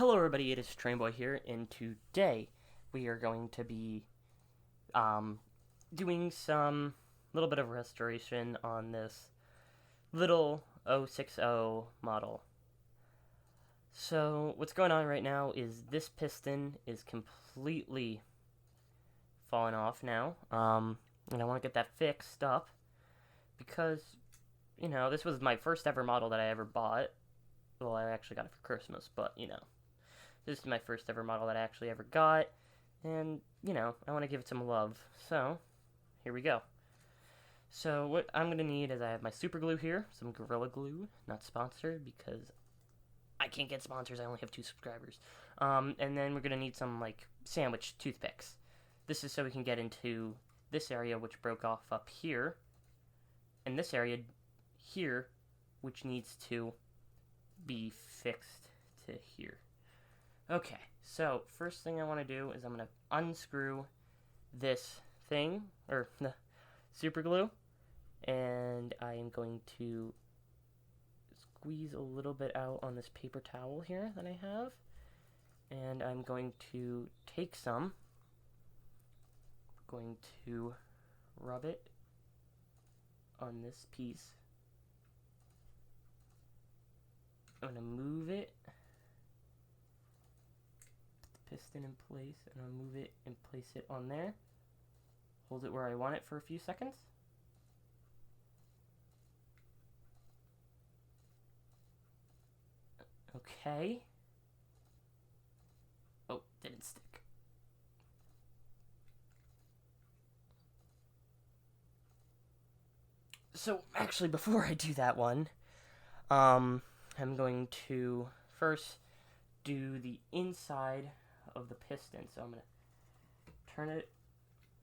Hello everybody, it is Trainboy here, and today we are going to be doing some little bit of restoration on this little 060 model. So what's going on right now is this piston is completely falling off now, and I want to get that fixed up because, you know, this was my first ever model that I ever bought. Well, I actually got it for Christmas, but, you know, this is my first ever model that I actually ever got, and, you know, I want to give it some love, so here we go. So what I'm going to need is I have my super glue here, some Gorilla Glue, not sponsored, because I can't get sponsors, I only have 2 subscribers. And then we're going to need some, like, sandwich toothpicks. This is so we can get into this area, which broke off up here, and this area here, which needs to be fixed to here. Okay, so first thing I want to do is I'm going to unscrew this thing, or the super glue, and I am going to squeeze a little bit out on this paper towel here that I have, and I'm going to take some, going to rub it on this piece. I'm going to move it, put the piston in place, and I'll move it and place it on there. Hold it where I want it for a few seconds. Okay. Oh, didn't stick. So, actually, before I do that one, I'm going to first do the inside of the piston. So I'm going to turn it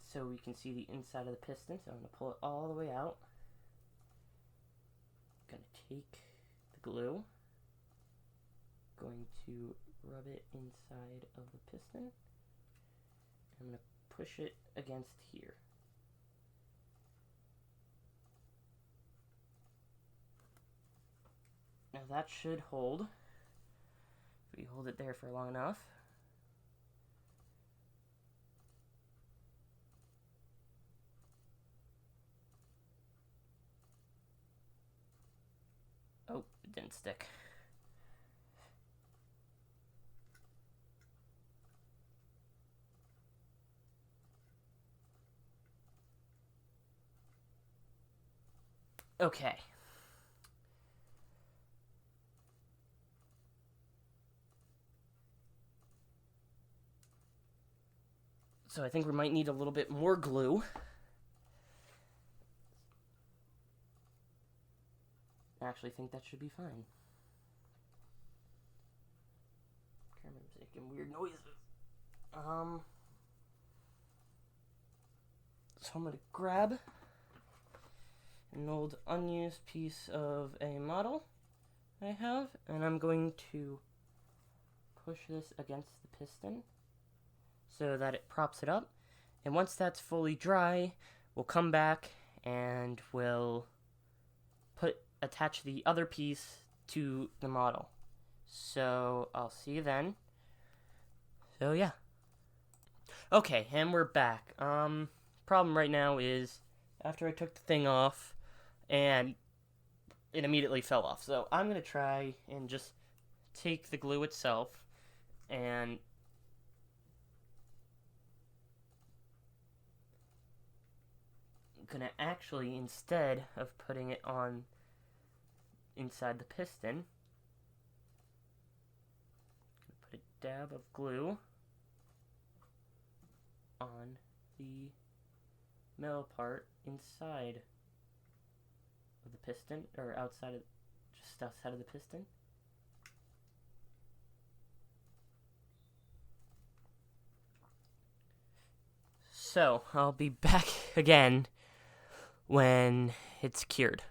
so we can see the inside of the piston. So I'm going to pull it all the way out. I'm going to take the glue. Going to rub it inside of the piston. I'm going to push it against here. Now that should hold, if we hold it there for long enough. Oh, it didn't stick. Okay. So I think we might need a little bit more glue. I actually think that should be fine. Camera's making weird noises. So I'm going to grab an old unused piece of a model I have, and I'm going to push this against the piston so that it props it up, and once that's fully dry, we'll come back and we'll attach the other piece to the model. So I'll see you then. So yeah. Okay, and we're back. Problem right now is after I took the thing off, and it immediately fell off. So I'm gonna try and just take the glue itself and gonna actually, instead of putting it on inside the piston, put a dab of glue on the metal part inside of the piston, or outside of, just outside of the piston. So I'll be back again when it's cured.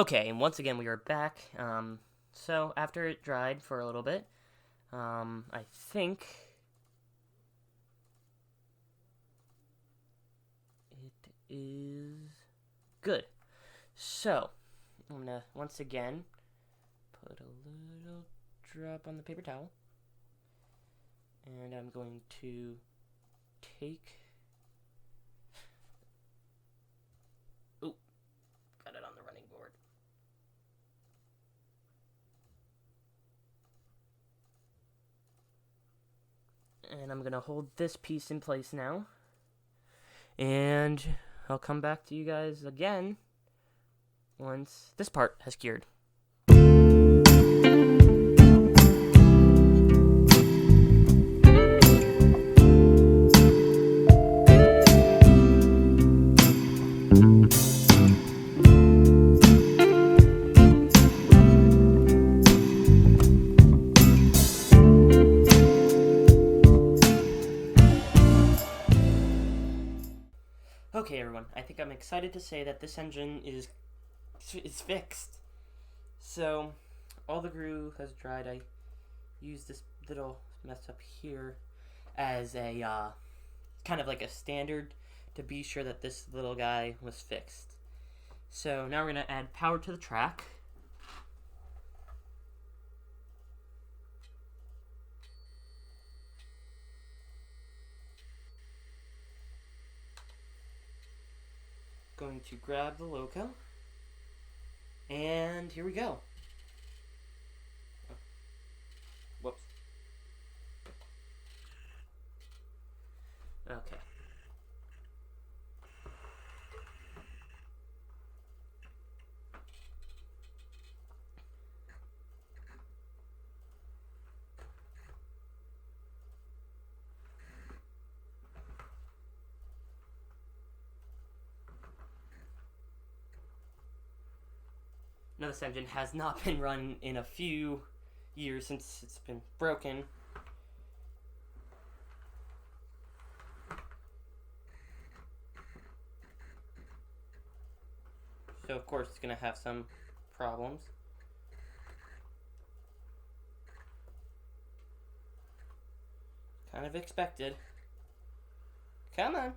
Okay, and once again we are back. So after it dried for a little bit, I think it is good. So I'm gonna once again put a little drop on the paper towel, and I'm going to take. Ooh, got it on the running board. And I'm gonna hold this piece in place now, and I'll come back to you guys again once this part has cured. Okay, everyone, I think I'm excited to say that this engine is fixed. So, all the glue has dried. I used this little mess up here as a kind of like a standard to be sure that this little guy was fixed. So now we're going to add power to the track. Going to grab the loco, and here we go. Whoops. Okay. Now this engine has not been run in a few years since it's been broken. So of course it's going to have some problems. Kind of expected. Come on.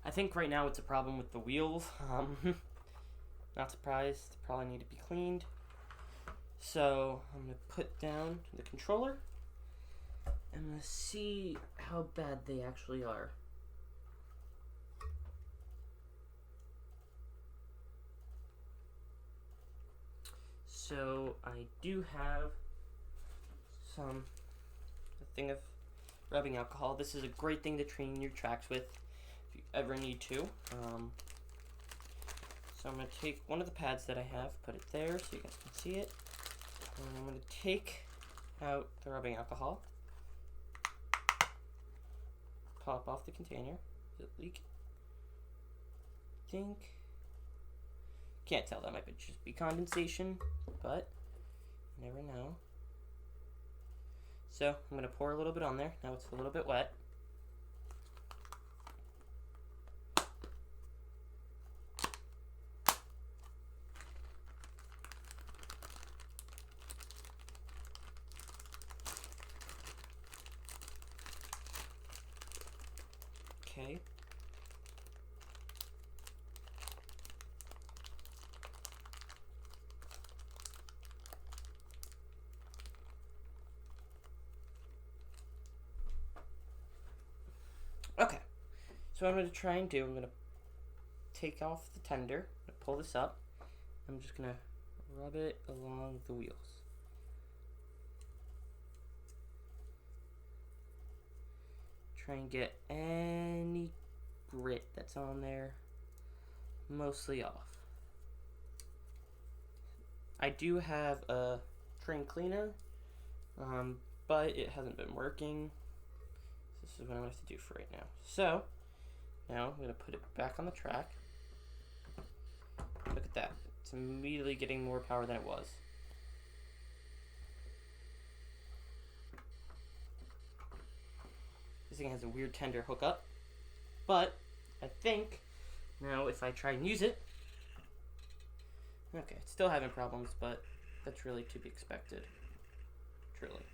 I think right now it's a problem with the wheels. Not surprised. Probably need to be cleaned. So I'm going to put down the controller. I'm going to see how bad they actually are. So I do have a thing of rubbing alcohol. This is a great thing to clean your tracks with if you ever need to. So I'm going to take one of the pads that I have, put it there so you guys can see it. And I'm going to take out the rubbing alcohol. Pop off the container. Does it leak? Can't tell, that might just be condensation, but you never know. So I'm going to pour a little bit on there. Now it's a little bit wet. So what I'm going to try and do, I'm going to take off the tender, I'm going to pull this up, I'm just going to rub it along the wheels. Try and get any grit that's on there mostly off. I do have a train cleaner, but it hasn't been working. This is what I'm going to have to do for right now. So, now I'm going to put it back on the track. Look at that. It's immediately getting more power than it was. This thing has a weird tender hookup, but I think now if I try and use it, okay, it's still having problems, but that's really to be expected, truly.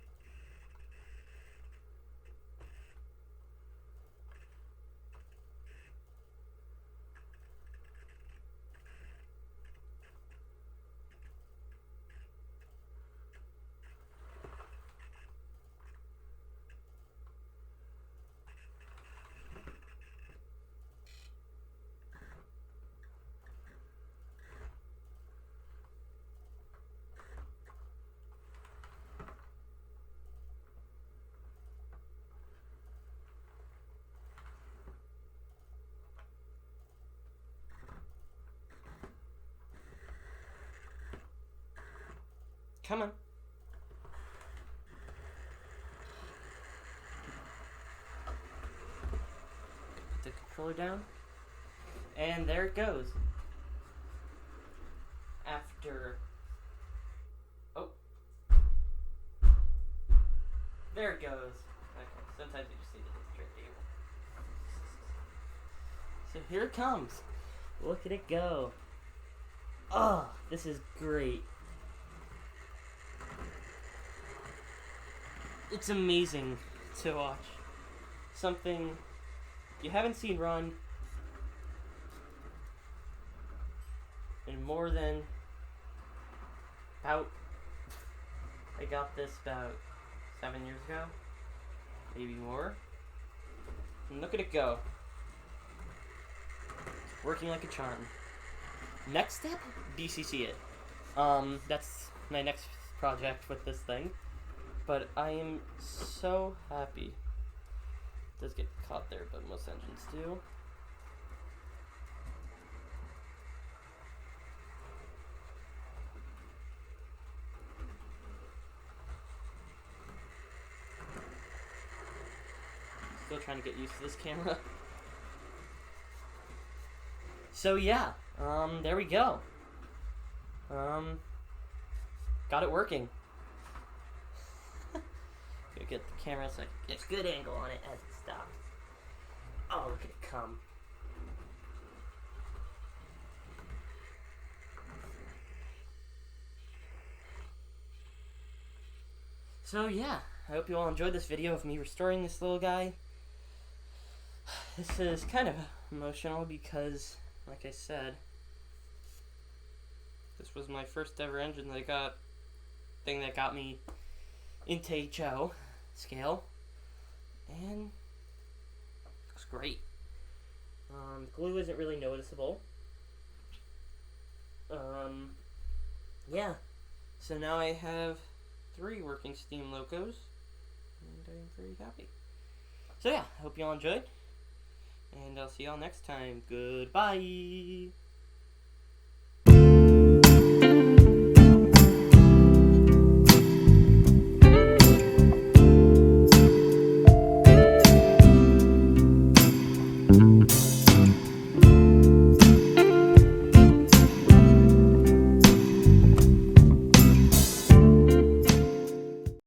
Come on. Put the controller down. And there it goes. After... Oh. There it goes. Okay, sometimes you just need to hit the table. So here it comes. Look at it go. Oh, this is great. It's amazing to watch. Something you haven't seen run in more than about, I got this about 7 years ago, maybe more. And look at it go. It's working like a charm. Next step, BCC it. That's my next project with this thing. But I am so happy. It does get caught there, but most engines do. Still trying to get used to this camera. So yeah, there we go. Got it working. Get the camera so I can get a good angle on it as it stops. Oh, look at it come. So yeah, I hope you all enjoyed this video of me restoring this little guy. This is kind of emotional because, like I said, this was my first ever engine that I got, thing that got me into HO scale, and it looks great. Glue isn't really noticeable. Yeah, so now I have 3 working steam locos, and I'm very happy. So yeah, I hope you all enjoyed, and I'll see y'all next time. Goodbye!